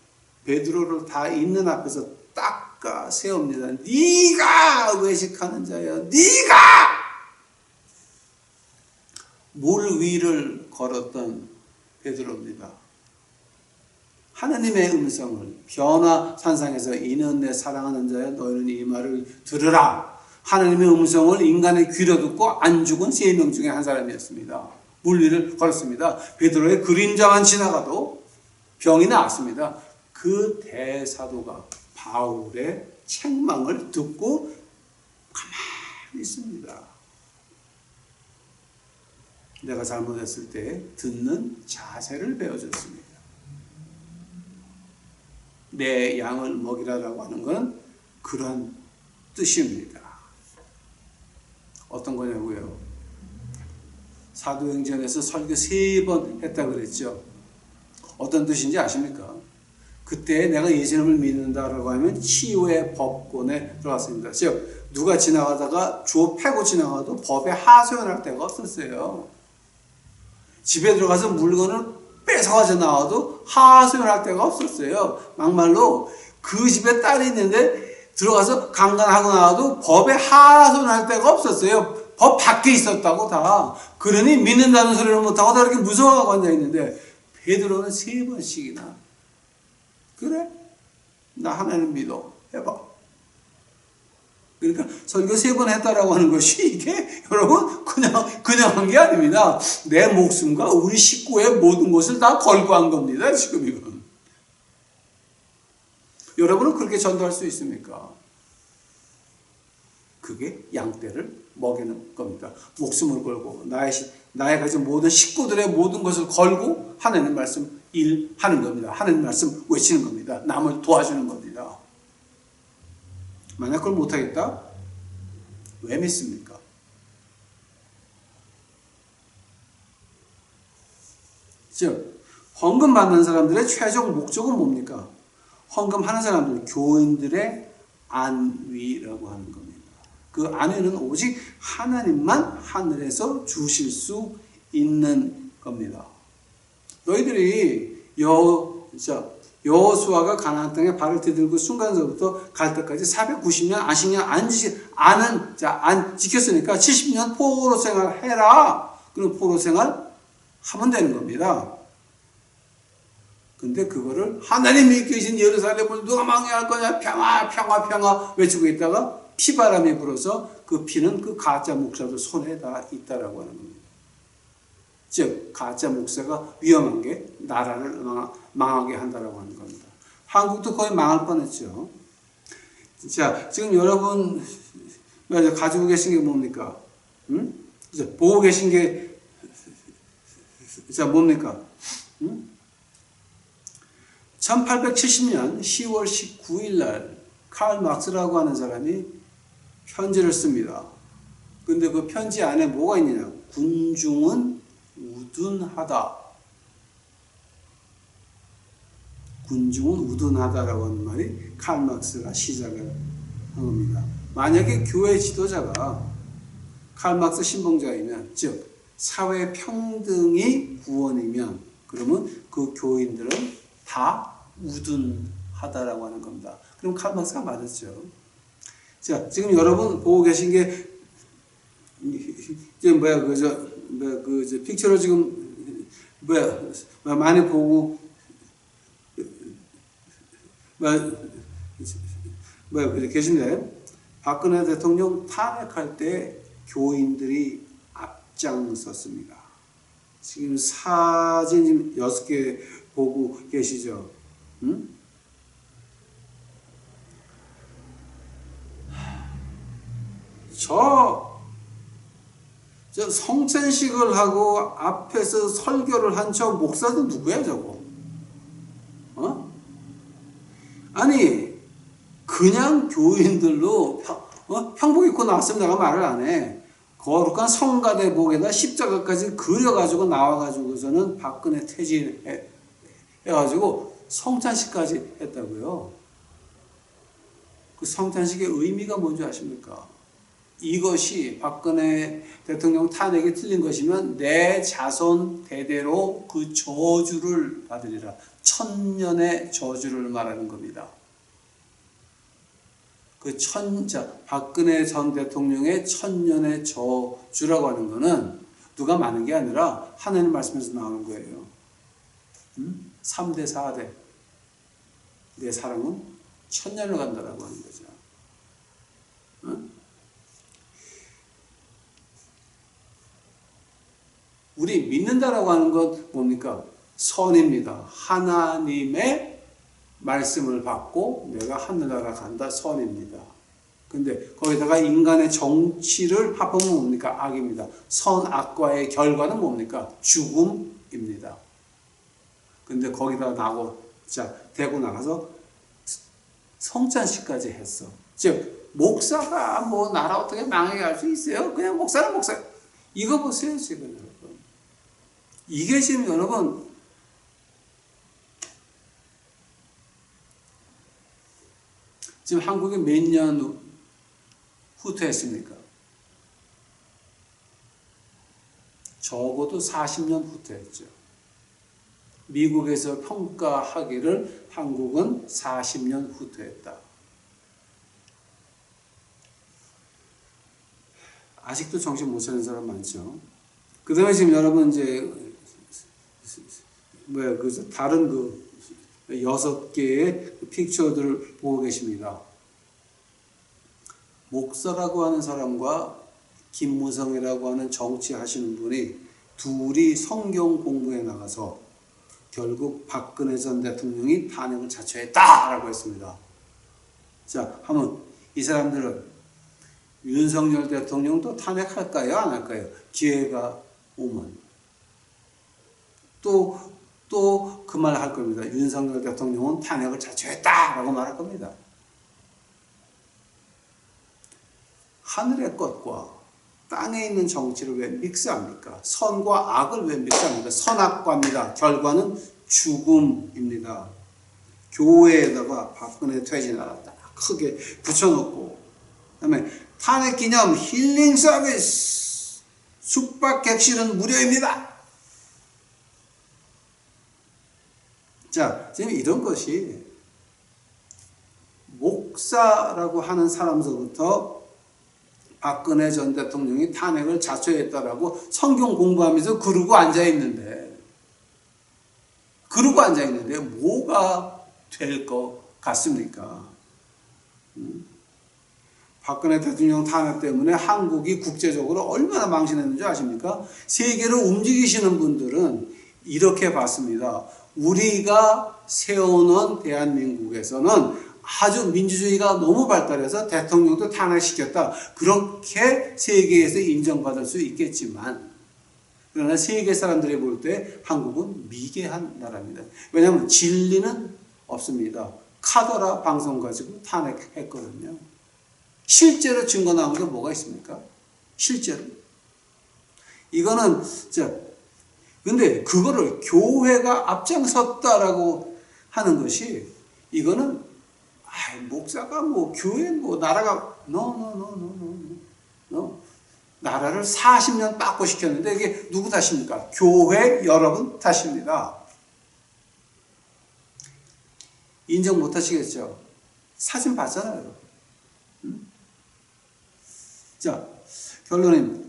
베드로를 다 있는 앞에서 닦아 세웁니다. 네가 외식하는 자야. 네가 물 위를 걸었던 베드로입니다. 하나님의 음성을 변화산상에서 이는 내 사랑하는 자야 너희는 이 말을 들으라. 하나님의 음성을 인간의 귀로 듣고 안 죽은 3명 중에 한 사람이었습니다. 물 위를 걸었습니다. 베드로의 그림자만 지나가도 병이 나았습니다. 그 대사도가 바울의 책망을 듣고 가만히 있습니다. 내가 잘못했을 때 듣는 자세를 배워줬습니다. 내 양을 먹이라라고 하는 것은 그런 뜻입니다. 어떤 거냐고요? 사도행전에서 설교 3번 했다고 그랬죠. 어떤 뜻인지 아십니까? 그때 내가 예수님을 믿는다라고 하면 치유의 법권에 들어갔습니다. 즉 누가 지나가다가 조 패고 지나가도 법에 하소연할 데가 없었어요. 집에 들어가서 물건을 뺏어가져 나와도 하소연할 데가 없었어요. 막말로 그 집에 딸이 있는데 들어가서 강간하고 나와도 법에 하소연할 데가 없었어요. 법 밖에 있었다고 다. 그러니 믿는다는 소리를 못하고 다 이렇게 무서워하고 앉아있는데 베드로는 3번씩이나 그래? 나 하나님 믿어. 해봐. 그러니까 설교 3번 했다라고 하는 것이 이게 여러분 그냥 한 게 아닙니다. 내 목숨과 우리 식구의 모든 것을 다 걸고 한 겁니다. 지금 이건. 여러분은 그렇게 전도할 수 있습니까? 그게 양떼를 먹이는 겁니다. 목숨을 걸고 나의 가진 모든 식구들의 모든 것을 걸고 하나님 말씀 일하는 겁니다. 하나님 말씀 외치는 겁니다. 남을 도와주는 겁니다. 만약 그걸 못하겠다? 왜 믿습니까? 즉 헌금 받는 사람들의 최종 목적은 뭡니까? 헌금하는 사람들, 교인들의 안위라고 하는 겁니다. 그 안위는 오직 하나님만 하늘에서 주실 수 있는 겁니다. 너희들이 여호수아가 가나안 땅에 발을 디딜고 순간서부터 갈 때까지 490년 안식년 안 지켰으니까 70년 포로 생활 해라. 그럼 포로 생활 하면 되는 겁니다. 근데 그거를 하나님이 계신 예루살렘을 누가 망해할 거냐, 평화 평화 평화 외치고 있다가 피바람이 불어서 그 피는 그 가짜 목사들 손에 다 있다라고 하는 겁니다. 즉 가짜 목사가 위험한 게 나라를 망하게 한다라고 하는 겁니다. 한국도 거의 망할 뻔했죠. 자, 지금 여러분 가지고 계신 게 뭡니까? 응? 보고 계신 게 뭡니까? 응? 1870년 10월 19일 날 칼 막스라고 하는 사람이 편지를 씁니다. 근데 그 편지 안에 뭐가 있느냐? 군중은 우둔하다. 군중은 우둔하다라고 하는 말이 칼 막스가 시작을 한 겁니다. 만약에 교회 지도자가 칼 막스 신봉자이면, 즉 사회 평등이 구원이면, 그러면 그 교인들은 다 우둔하다라고 하는 겁니다. 그럼 칼 막스가 맞았죠. 자, 지금 여러분 보고 계신 게 지금 픽처로 지금 많이 보고 계신데, 박근혜 대통령 탄핵할 때 교인들이 앞장섰습니다. 지금 사진 지금 6개 보고 계시죠? 응? 저 성찬식을 하고 앞에서 설교를 한 저 목사도 누구야 저거? 아니 그냥 교인들로 평복 입고 나왔으면 내가 말을 안 해. 거룩한 성가대복에다 십자가까지 그려가지고 나와가지고서는 박근혜 퇴진해가지고 성찬식까지 했다고요. 그 성찬식의 의미가 뭔지 아십니까? 이것이 박근혜 대통령 탄핵이 틀린 것이면 내 자손 대대로 그 저주를 받으리라. 1000년의 저주를 말하는 겁니다. 박근혜 전 대통령의 1000년의 저주라고 하는 것은 누가 많은 게 아니라 하나님 말씀에서 나오는 거예요. 3대 4대 내 사랑은 1000년을 간다라고 하는 거죠. 우리 믿는다라고 하는 것 뭡니까? 선입니다. 하나님의 말씀을 받고 내가 하늘나라 간다, 선입니다. 근데 거기다가 인간의 정치를 합하면 뭡니까? 악입니다. 선, 악과의 결과는 뭡니까? 죽음입니다. 근데 거기다 대고 나가서 성찬식까지 했어. 즉 목사가 뭐 나라 어떻게 망하게 할 수 있어요? 그냥 목사는 목사. 이거 보세요 지금 여러분. 이게 지금 여러분 지금 한국이 몇 년 후퇴했습니까? 적어도 40년 후퇴했죠. 미국에서 평가하기를 한국은 40년 후퇴했다. 아직도 정신 못 차리는 사람 많죠. 그 다음에 지금 여러분 다른 6개의 픽처들을 보고 계십니다. 목사라고 하는 사람과 김무성이라고 하는 정치하시는 분이 둘이 성경 공부에 나가서 결국 박근혜 전 대통령이 탄핵을 자초했다라고 했습니다. 자, 한번 이 사람들은 윤석열 대통령도 탄핵할까요? 안 할까요? 기회가 오면 또 그 말 할 겁니다. 윤석열 대통령은 탄핵을 자초했다라고 말할 겁니다. 하늘의 것과 땅에 있는 정치를 왜 믹스합니까? 선과 악을 왜 믹스합니까? 선악과입니다. 결과는 죽음입니다. 교회에다가 박근혜 퇴진하라 크게 붙여놓고, 그다음에 탄핵 기념 힐링 서비스 숙박 객실은 무료입니다. 자, 지금 이런 것이 목사라고 하는 사람서부터 박근혜 전 대통령이 탄핵을 자초했다라고 성경 공부하면서 그러고 앉아있는데 뭐가 될 것 같습니까? 박근혜 대통령 탄핵 때문에 한국이 국제적으로 얼마나 망신했는지 아십니까? 세계를 움직이시는 분들은 이렇게 봤습니다. 우리가 세워놓은 대한민국에서는 아주 민주주의가 너무 발달해서 대통령도 탄핵시켰다. 그렇게 세계에서 인정받을 수 있겠지만, 그러나 세계 사람들이 볼 때 한국은 미개한 나라입니다. 왜냐하면 진리는 없습니다. 카더라 방송 가지고 탄핵했거든요. 실제로 증거 나온 게 뭐가 있습니까? 실제로. 이거는, 근데 그거를 교회가 앞장섰다라고 하는 것이, 이거는 목사가 교회 나라가 no. 나라를 40년 빠꾸시켰는데 이게 누구 탓입니까? 교회 여러분 탓입니다. 인정 못 하시겠죠? 사진 봤잖아요. 자, 결론입니다.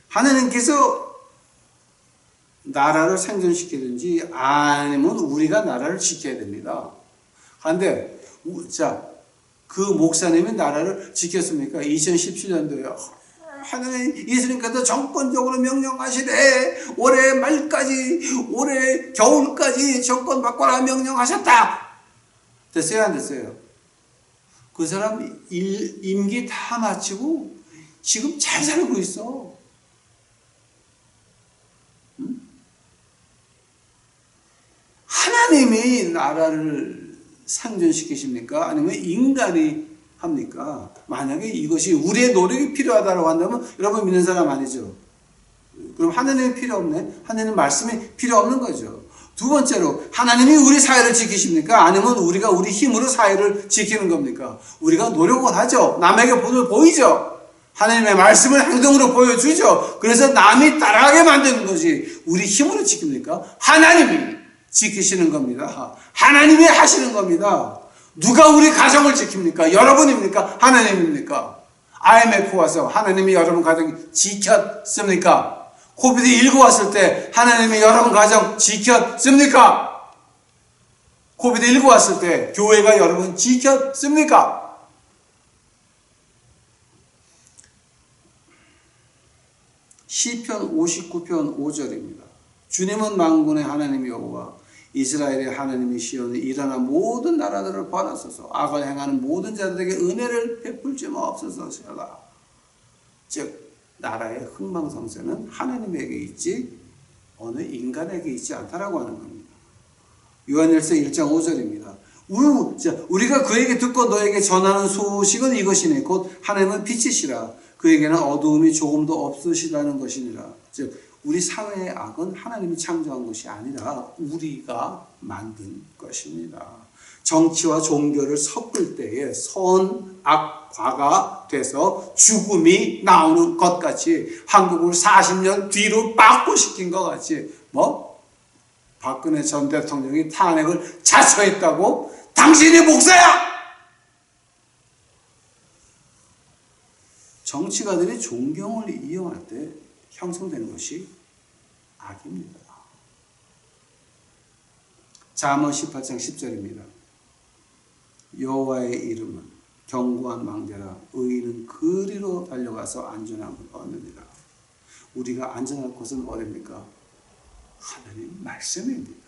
하나님께서 나라를 생존시키든지 아니면 우리가 나라를 지켜야 됩니다. 그런데 그 목사님이 나라를 지켰습니까? 2017년도에 하나님 예수님께서 정권적으로 명령하시되 올해 말까지, 올해 겨울까지 정권 바꿔라 명령하셨다. 됐어요? 안 됐어요? 그 사람 임기 다 마치고 지금 잘 살고 있어. 하나님이 나라를 상존시키십니까? 아니면 인간이 합니까? 만약에 이것이 우리의 노력이 필요하다고 한다면 여러분 믿는 사람 아니죠? 그럼 하나님이 필요 없네? 하나님 말씀이 필요 없는 거죠. 두 번째로 하나님이 우리 사회를 지키십니까? 아니면 우리가 우리 힘으로 사회를 지키는 겁니까? 우리가 노력을 하죠. 남에게 보이죠. 하나님의 말씀을 행동으로 보여주죠. 그래서 남이 따라하게 만드는 것이 우리 힘으로 지킵니까? 하나님이 지키시는 겁니다. 하나님이 하시는 겁니다. 누가 우리 가정을 지킵니까? 여러분입니까? 하나님입니까? IMF 와서 하나님이 여러분 가정 지켰습니까? 코비드19 왔을 때 하나님이 여러분 가정 지켰습니까? 코비드19 왔을 때 교회가 여러분 지켰습니까? 시편 59편 5절입니다. 주님은 만군의 하나님 여호와 이스라엘의 하나님이시오니 일어나 모든 나라들을 벌하소서 악을 행하는 모든 자들에게 은혜를 베풀지 마옵소서라. 즉 나라의 흥망성쇠는 하나님에게 있지 어느 인간에게 있지 않다라고 하는 겁니다. 요한일서 1장 5절입니다. 우리가 그에게 듣고 너에게 전하는 소식은 이것이니 곧 하나님은 빛이시라 그에게는 어두움이 조금도 없으시다는 것이니라. 즉 우리 사회의 악은 하나님이 창조한 것이 아니라 우리가 만든 것입니다. 정치와 종교를 섞을 때에 선악과가 돼서 죽음이 나오는 것 같이 한국을 40년 뒤로 빠꾸시킨 것 같이 박근혜 전 대통령이 탄핵을 자초했다고? 당신이 목사야! 정치가들이 존경을 이용할 때 형성되는 것이 악입니다. 잠언 18장 10절입니다. 여호와의 이름은 견고한 망대라 의인은 그리로 달려가서 안전함을 얻느니라. 우리가 안전할 곳은 어디입니까? 하나님 말씀입니다.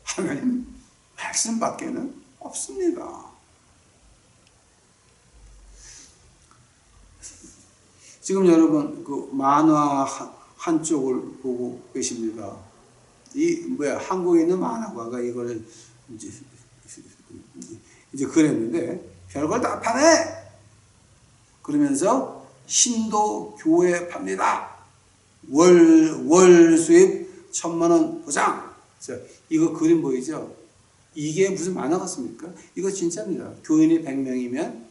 하나님 말씀밖에는 없습니다. 지금 여러분 그 만화 한쪽을 보고 계십니다. 한국에 있는 만화가가 이걸 이제 그랬는데 별걸 다 파네. 그러면서 신도 교회 팝니다. 월 수입 1,000,000원 보장. 이거 그림 보이죠? 이게 무슨 만화 같습니까? 이거 진짜입니다. 교인이 100명이면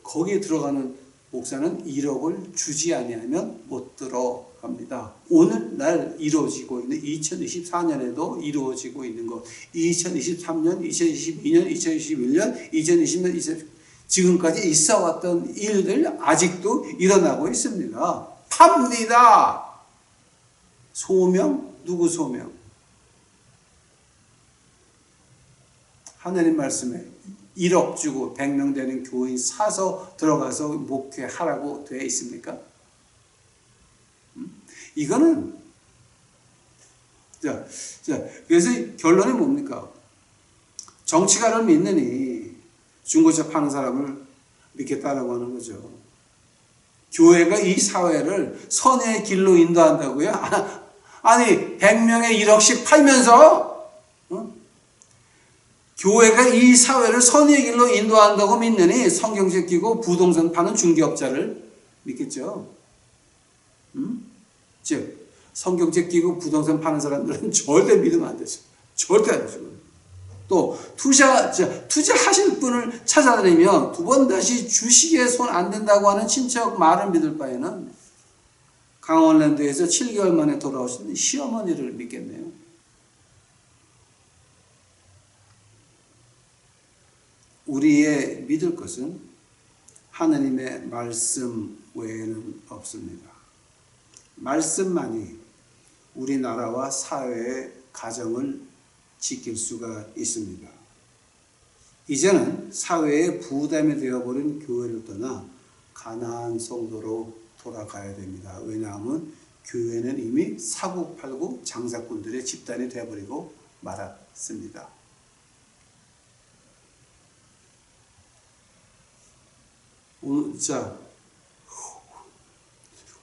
거기에 들어가는 목사는 1억을 주지 아니하면 못 들어갑니다. 오늘날 이루어지고 있는 2024년에도 이루어지고 있는 것, 2023년, 2022년, 2021년, 2020년, 지금까지 있어왔던 일들 아직도 일어나고 있습니다. 팝니다. 소명? 누구 소명? 하나님 말씀에 1억 주고 100명 되는 교인 사서 들어가서 목회하라고 되어 있습니까? 이거는 그래서 결론이 뭡니까? 정치가를 믿느니 중고차 파는 사람을 믿겠다라고 하는 거죠. 교회가 이 사회를 선의 길로 인도한다고요? 아니 100명에 1억씩 팔면서 교회가 이 사회를 선의 길로 인도한다고 믿느니 성경책 끼고 부동산 파는 중개업자를 믿겠죠. 즉 성경책 끼고 부동산 파는 사람들은 절대 믿으면 안 되죠. 절대 안 되죠. 또 투자하실 분을 찾아다니며 두 번 다시 주식에 손 안 댄다고 하는 친척 말을 믿을 바에는 강원랜드에서 7개월 만에 돌아오신 시어머니를 믿겠네요. 우리의 믿을 것은 하나님의 말씀 외에는 없습니다. 말씀만이 우리나라와 사회의 가정을 지킬 수가 있습니다. 이제는 사회의 부담이 되어버린 교회를 떠나 가나안 성도로 돌아가야 됩니다. 왜냐하면 교회는 이미 사고팔고 장사꾼들의 집단이 되어버리고 말았습니다.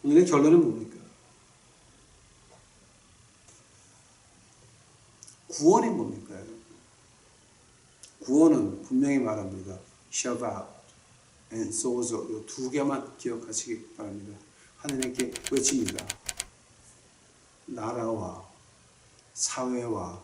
오늘의 결론은 뭡니까? 구원이 뭡니까? 구원은 분명히 말합니다. 샤바 and 소zo 이 두 개만 기억하시기 바랍니다. 하나님께 외칩니다. 나라와 사회와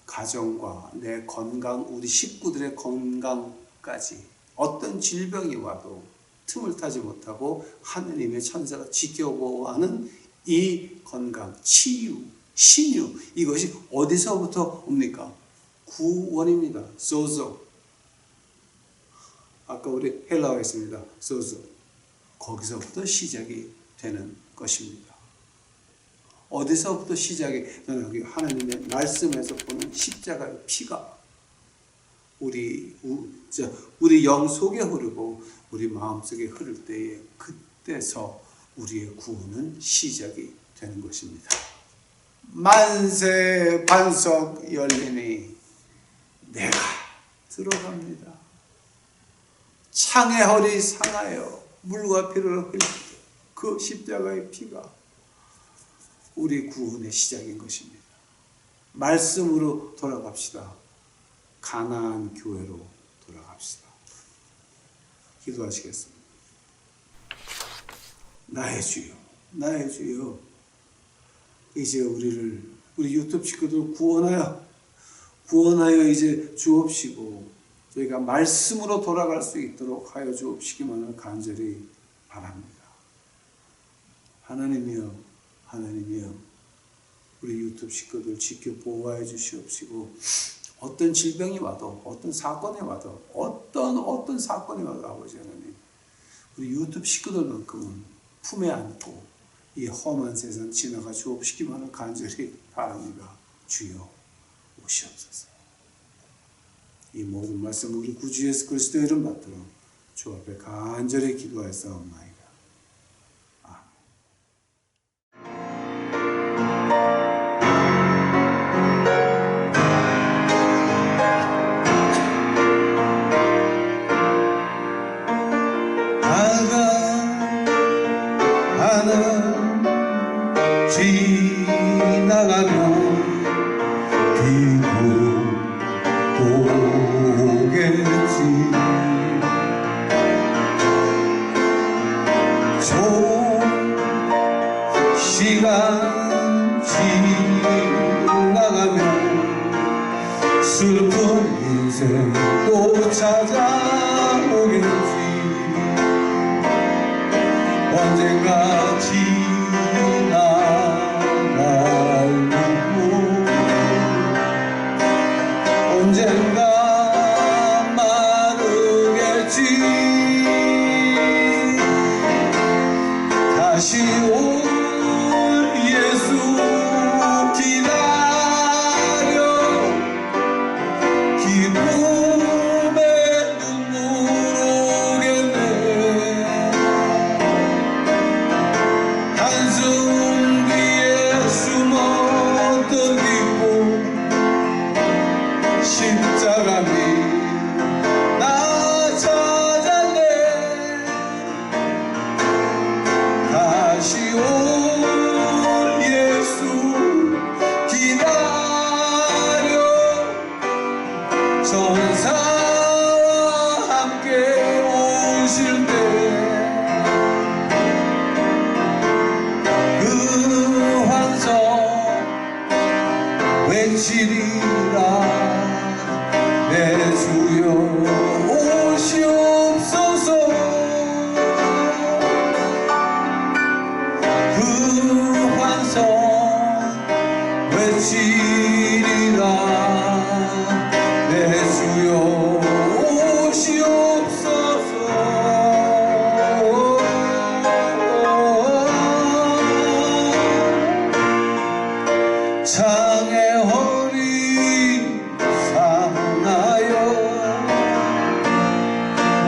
가정과 내 건강, 우리 식구들의 건강까지 어떤 질병이 와도 틈을 타지 못하고 하느님의 천사가 지켜보호하는 이 건강, 치유, 신유, 이것이 어디서부터 옵니까? 구원입니다. 소zo. 아까 우리 헬라어 했습니다. 소zo. 거기서부터 시작이 되는 것입니다. 어디서부터 시작이 되는 하나님의 말씀에서 보는 십자가의 피가 우리 영 속에 흐르고 우리 마음속에 흐를 때에 그때서 우리의 구원은 시작이 되는 것입니다. 만세 반석 열리니 내가 들어갑니다. 창의 허리 상하여 물과 피를 흘릴 때 그 십자가의 피가 우리 구원의 시작인 것입니다. 말씀으로 돌아갑시다. 가나안 교회로 돌아갑시다. 기도하시겠습니다. 나의 주여, 나의 주여, 이제 우리 유튜브 식구들 구원하여 이제 주옵시고 저희가 말씀으로 돌아갈 수 있도록 하여 주옵시기만을 간절히 바랍니다. 하나님이여, 하나님이여, 우리 유튜브 식구들 지켜 보호하여 주시옵시고 어떤 질병이 와도 어떤 사건이 와도 어떤 사건이 와도 아버지 하나님 우리 유튜브 식구들만큼은 품에 안고 이 험한 세상 지나가 주옵시기만을 간절히 바랍니다. 주여 오시옵소서. 이 모든 말씀 우리 구주 예수 그리스도의 이름 받도록 주 앞에 간절히 기도하였사옵나이다. 시간 지나가면 슬픈 인생 또 찾아오겠지. 언젠가 지나갈 눈물, 언젠가 마르겠지. 다시 올 예수 기다려 기쁨의 눈물 오겠네. 한숨 뒤에 숨었던 기쁨 십자가니 나 찾았네. 다시 올 예수 기다려 천사와 함께 오실 때 그 환성 외치리라. 내 주여 오시옵소서. 그 환성 외치리라. 내 주여 오시옵소서. 창의 허리 상하여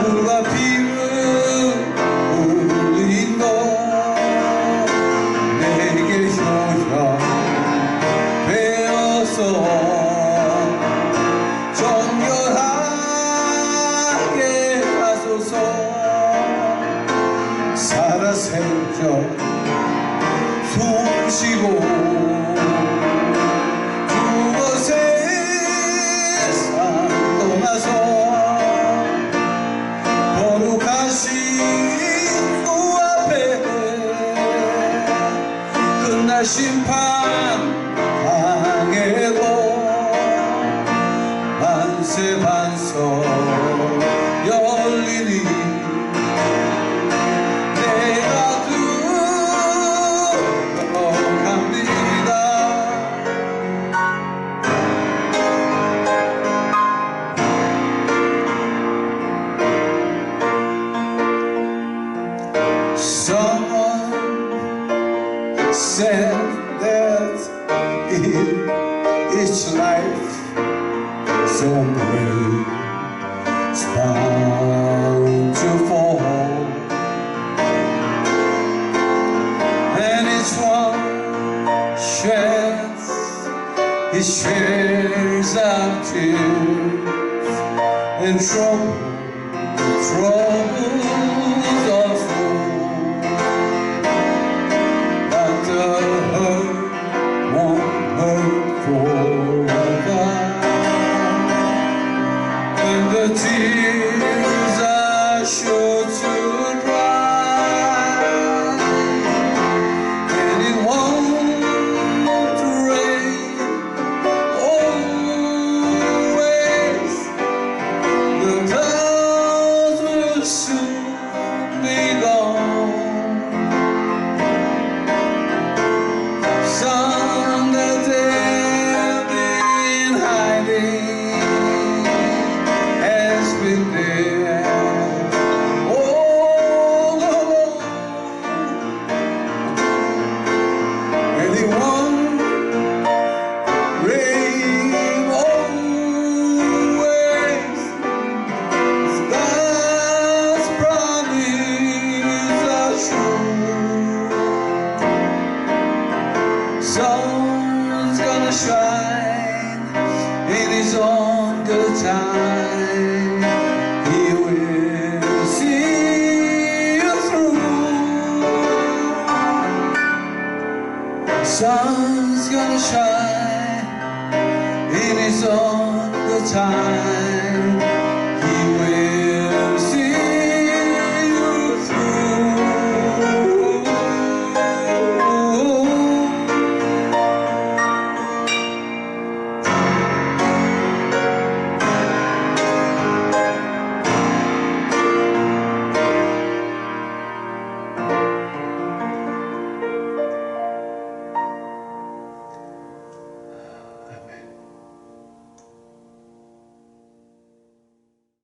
물과 피를 흘린 것 내게 효약 되어서 정결하게 하소서. 살아생전 숨쉬고 죽어 세상 떠나서 거룩하신 주 앞에 끝날 심판 당해도 만세 반석 열리니 내가 들어갑니다. Someone said that in each life some rain is bound to fall, and each one sheds his shares of tears and troubles of soul. But the hurt won't hurt forever, and the tears are sure